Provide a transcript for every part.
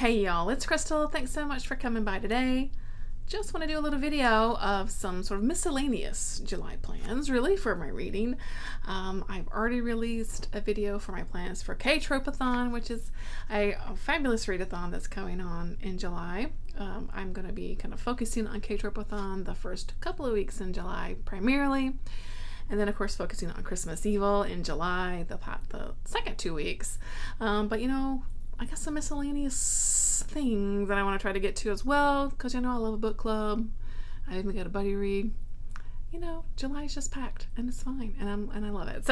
Hey y'all, it's Crystal. Thanks so much for coming by today. Just want to do a little video of some sort of miscellaneous July plans, really, for my reading. I've already released a video for my plans for K-Tropathon, which is a fabulous readathon that's going on in July. I'm going to be kind of focusing on K-Tropathon the first couple of weeks in July primarily, and then of course focusing on Christmas Evil in July, the second 2 weeks. But you know, I got some miscellaneous things that I want to try to get to as well, because you know I love a book club. I even got a buddy read. You know, July's just packed and it's fine, and I love it.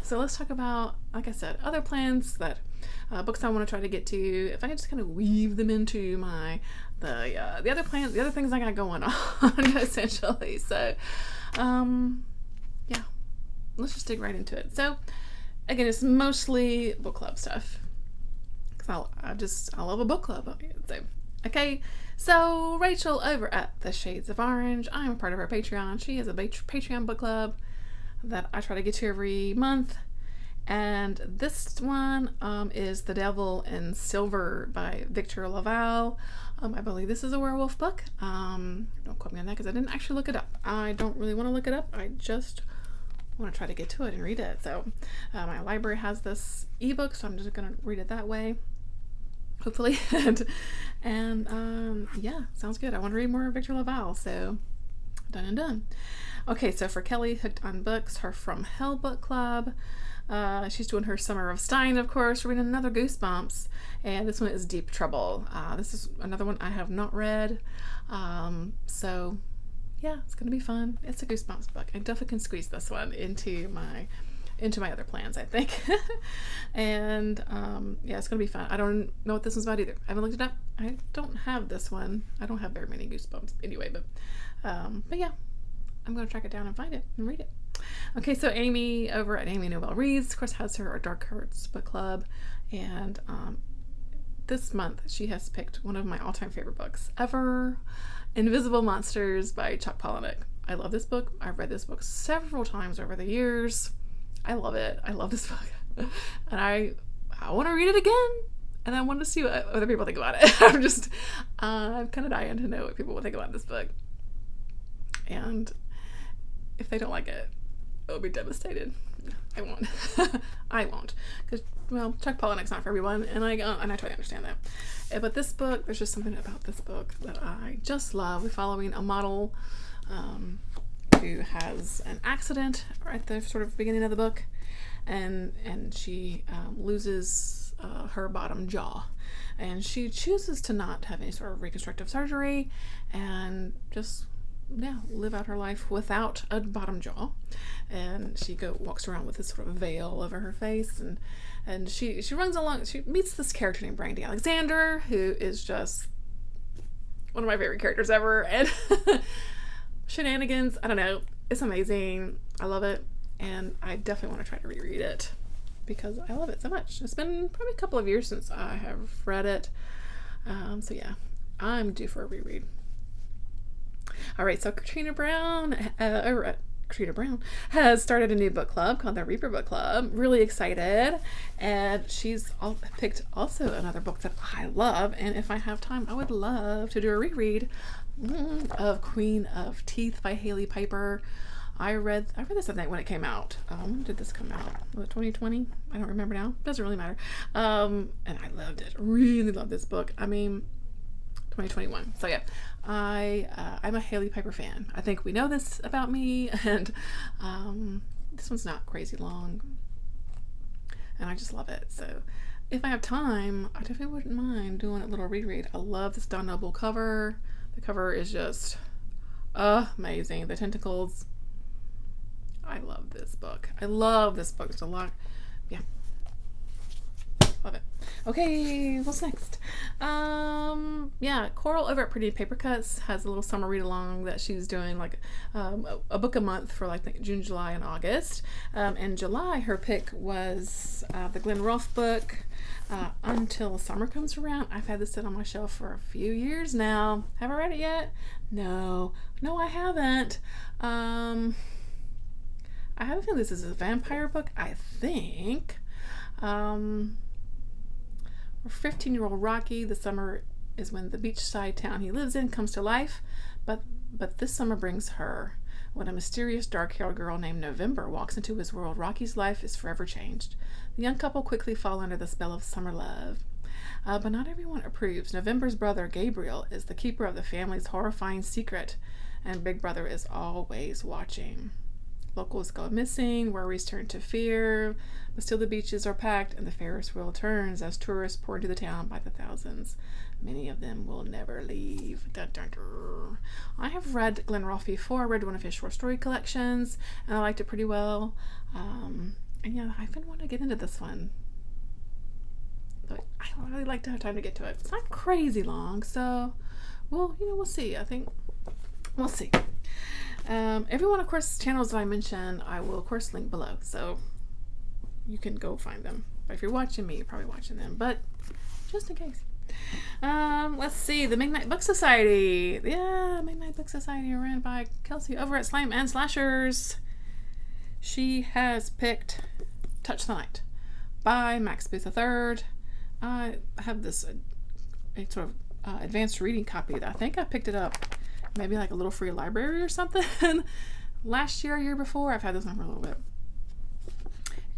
So let's talk about, like I said, other plans that books I want to try to get to. If I can just kind of weave them into the other plans, the other things I got going on, essentially. So yeah, let's just dig right into it. So again, it's mostly book club stuff. I love a book club. Okay, so Rachel over at the Shades of Orange, I'm a part of her Patreon. She has a Patreon book club that I try to get to every month, and this one is The Devil in Silver by Victor Laval. I believe this is a werewolf book. Don't quote me on that because I didn't actually look it up. I don't really want to look it up. I just want to try to get to it and read it. So my library has this ebook, so I'm just gonna read it that way, hopefully. and yeah, sounds good. I want to read more of Victor Laval, so done and done. Okay, so for Kelly, hooked on books, her From Hell book club. She's doing her Summer of Stein, of course. We're reading another Goosebumps, and this one is Deep Trouble. This is another one I have not read, so yeah, it's gonna be fun. It's a Goosebumps book. I definitely can squeeze this one into my other plans, I think. And yeah, it's gonna be fun. I don't know what this one's about either. I haven't looked it up. I don't have this one. I don't have very many Goosebumps anyway, but yeah, I'm gonna track it down and find it and read it. Okay, so Amy over at Amy Noel Reads, of course, has her Dark Hearts book club, and this month she has picked one of my all-time favorite books ever, Invisible Monsters by Chuck Palahniuk. I love this book. I've read this book several times over the years. I love it. I love this book. And I want to read it again. And I want to see what other people think about it. I'm kind of dying to know what people will think about this book. And if they don't like it, I'll be devastated. I won't. I won't. Because, well, Chuck Palahniuk's not for everyone, and I totally understand that. But this book, there's just something about this book that I just love. We're following a model who has an accident at the sort of beginning of the book, and she loses her bottom jaw, and she chooses to not have any sort of reconstructive surgery and just live out her life without a bottom jaw. And she walks around with this sort of veil over her face, and she runs along. She meets this character named Brandy Alexander, who is just one of my favorite characters ever, and shenanigans, I don't know, it's amazing. I love it, and I definitely want to try to reread it because I love it so much. It's been probably a couple of years since I have read it, so yeah, I'm due for a reread. Alright, so Katrina Brown has started a new book club called the Reaper Book Club. Really excited. And she's picked also another book that I love. And if I have time, I would love to do a reread of Queen of Teeth by Haley Piper. I read this, I think, when it came out. When did this come out? Was it 2020? I don't remember now. Doesn't really matter. And I loved it. Really loved this book. I mean, 2021. So yeah, I'm a Haley Piper fan. I think we know this about me, and this one's not crazy long, and I just love it. So if I have time, I definitely wouldn't mind doing a little reread. I love this Don Noble cover. The cover is just amazing. The tentacles. I love this book. I love this book. There's a lot. Yeah. Love it. Okay, what's next? Yeah, Coral over at Pretty Paper Cuts has a little summer read along that she's doing, like a book a month for like June, July, and August. In July, her pick was the Glenn Rolfe book, Until Summer Comes Around. I've had this sit on my shelf for a few years now. Have I read it yet? No, I haven't. I have a feeling this is a vampire book, I think. For 15-year-old Rocky, the summer is when the beachside town he lives in comes to life, but this summer brings her. When a mysterious dark-haired girl named November walks into his world, Rocky's life is forever changed. The young couple quickly fall under the spell of summer love. But not everyone approves. November's brother, Gabriel, is the keeper of the family's horrifying secret, and Big Brother is always watching. Locals go missing, worries turn to fear, but still the beaches are packed and the Ferris wheel turns as tourists pour into the town by the thousands. Many of them will never leave. Dun, dun, dun. I have read Glenn Ross before. I read one of his short story collections, and I liked it pretty well. And yeah, I've been wanting to get into this one, but I don't really like to have time to get to it. It's not crazy long, so we'll see. I think we'll see. Everyone, of course, channels that I mention, I will, of course, link below, so you can go find them. But if you're watching me, you're probably watching them, but just in case. Let's see, the Midnight Book Society. Yeah, Midnight Book Society ran by Kelsey over at Slime and Slashers. She has picked Touch the Night by Max Booth III. I have this sort of advanced reading copy that I think I picked it up maybe like a little free library or something last year, year before. I've had this one for a little bit,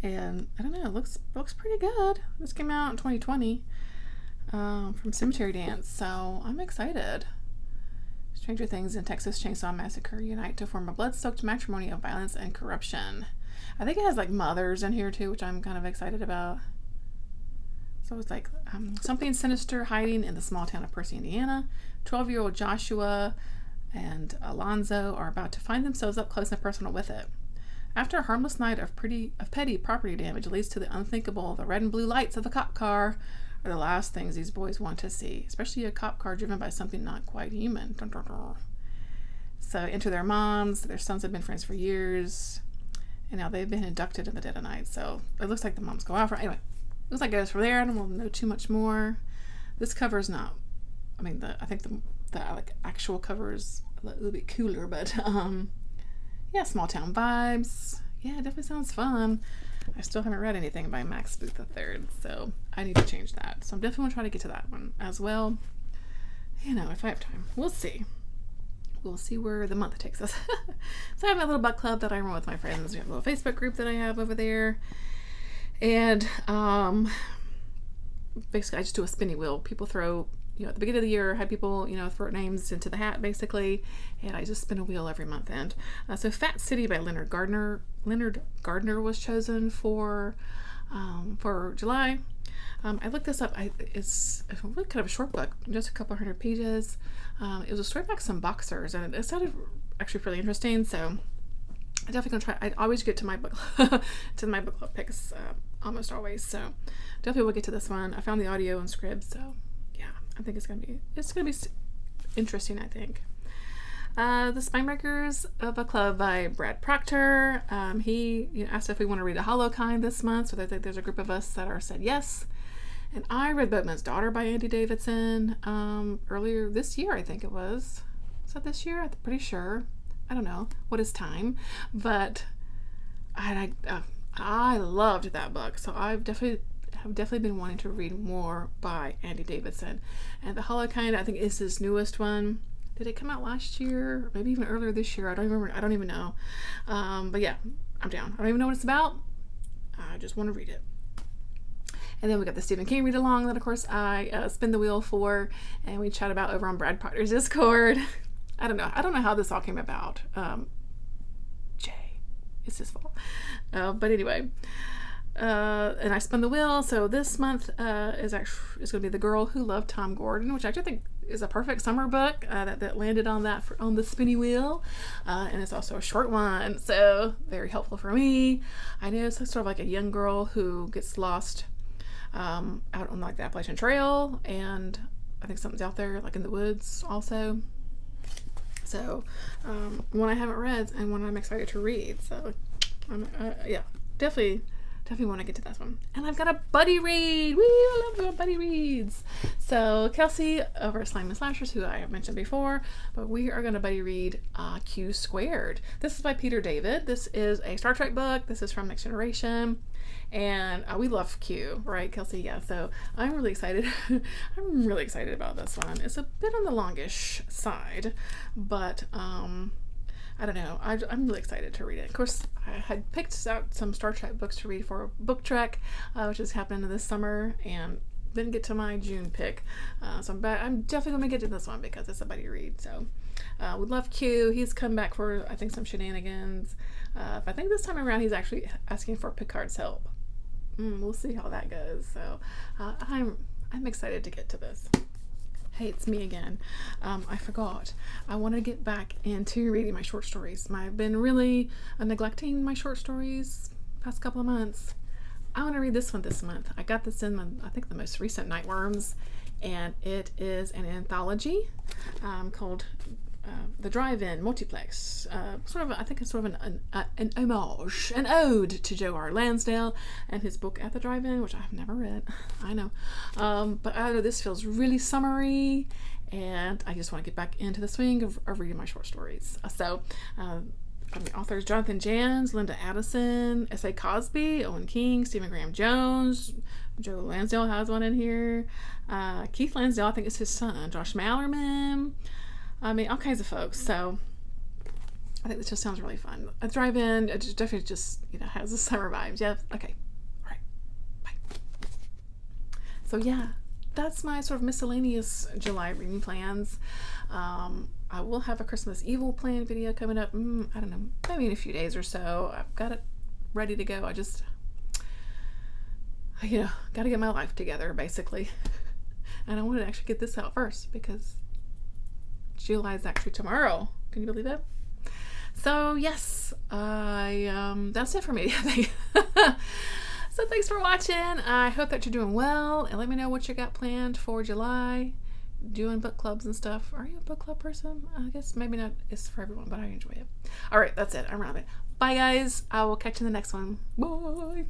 and I don't know, it looks pretty good. This came out in 2020 from Cemetery Dance, so I'm excited. Stranger Things and Texas Chainsaw Massacre unite to form a blood-soaked matrimony of violence and corruption. I think it has like mothers in here too, which I'm kind of excited about. So it's like something sinister hiding in the small town of Percy, Indiana. 12-year-old Joshua and Alonzo are about to find themselves up close and personal with it. After a harmless night of petty property damage leads to the unthinkable, the red and blue lights of a cop car are the last things these boys want to see, especially a cop car driven by something not quite human. Dun, dun, dun. So enter their moms. Their sons have been friends for years, and now they've been inducted in the dead of night. So it looks like the moms go out for anyway. It looks like it goes from there. I don't know too much more. This cover is not. I mean, I think the like actual cover is a little bit cooler, but yeah, small town vibes. Yeah, it definitely sounds fun. I still haven't read anything by Max Booth III, so I need to change that. So I'm definitely going to try to get to that one as well. If I have time. We'll see. We'll see where the month takes us. So I have my little book club that I run with my friends. We have a little Facebook group that I have over there. And basically I just do a spinning wheel. People throw, at the beginning of the year, I had people, throw names into the hat basically, and I just spin a wheel every month end. So Fat City by Leonard Gardner was chosen for July. I looked this up. It's really kind of a short book, just a couple hundred pages. It was a story about some boxers, and it sounded actually really interesting. So I definitely gonna try. I always get to my book club picks almost always. So definitely will get to this one. I found the audio and Scribd, so yeah, I think it's gonna be interesting. I think. The Spinebreakers Book Club by Brad Proctor. He asked if we want to read a Holokind this month, so there's a group of us that are said yes. And I read Boatman's Daughter by Andy Davidson earlier this year, I think it was. Was that this year? I'm pretty sure. I don't know what is time, but I loved that book. So I've definitely been wanting to read more by Andy Davidson. And the Holokind, I think, is his newest one. Did it come out last year? Or maybe even earlier this year? I don't remember. I don't even know. But yeah, I'm down. I don't even know what it's about. I just want to read it. And then we got the Stephen King read along that, of course, I spin the wheel for, and we chat about over on Brad Proctor's Discord. I don't know how this all came about. Jay, it's his fault. But anyway, and I spun the wheel. So this month is going to be The Girl Who Loved Tom Gordon, which I actually think is a perfect summer book that landed on the spinny wheel, and it's also a short one, so very helpful for me. I know it's sort of like a young girl who gets lost out on like the Appalachian Trail, and I think something's out there like in the woods also. So one I haven't read and one I'm excited to read. So yeah, definitely definitely want to get to this one. And I've got a buddy read. Woo, I love buddy reads. So Kelsey over at Slime and Slashers, who I have mentioned before, but we are going to buddy read Q Squared. This is by Peter David. This is a Star Trek book. This is from Next Generation. And we love Q, right, Kelsey? Yeah, so I'm really excited. I'm really excited about this one. It's a bit on the longish side, but I don't know. I'm really excited to read it. Of course, I had picked out some Star Trek books to read for Book Trek, which is happening this summer, and didn't get to my June pick. So I'm definitely going to get to this one because it's a buddy read. So we love Q. He's come back for, I think, some shenanigans. I think this time around he's actually asking for Picard's help. We'll see how that goes. So I'm excited to get to this. Hey, it's me again. I forgot. I want to get back into reading my short stories. I've been really neglecting my short stories past couple of months. I want to read this one this month. I got this in, I think, the most recent Nightworms, and it is an anthology called The Drive-In Multiplex. I think it's sort of an homage, an ode to Joe R. Lansdale and his book At the Drive-In, which I've never read. I know. But I know this feels really summery, and I just want to get back into the swing of reading my short stories. Authors Jonathan Jans, Linda Addison, S.A. Cosby, Owen King, Stephen Graham Jones, Joe Lansdale has one in here. Keith Lansdale, I think it's his son. Josh Mallerman. All kinds of folks. So I think this just sounds really fun. A drive-in, it definitely just, has the summer vibes. Yeah. Okay. All right. Bye. So yeah, that's my sort of miscellaneous July reading plans. I will have a Christmas Evil plan video coming up. I don't know, maybe in a few days or so. I've got it ready to go. I just, got to get my life together, basically. And I wanted to actually get this out first because July is actually tomorrow. Can you believe it? So yes, that's it for me, I think. So thanks for watching. I hope that you're doing well, and let me know what you got planned for July. Doing book clubs and stuff. Are you a book club person? I guess maybe not. It's for everyone, but I enjoy it. All right, that's it. I'm around it. Bye, guys. I will catch you in the next one. Bye.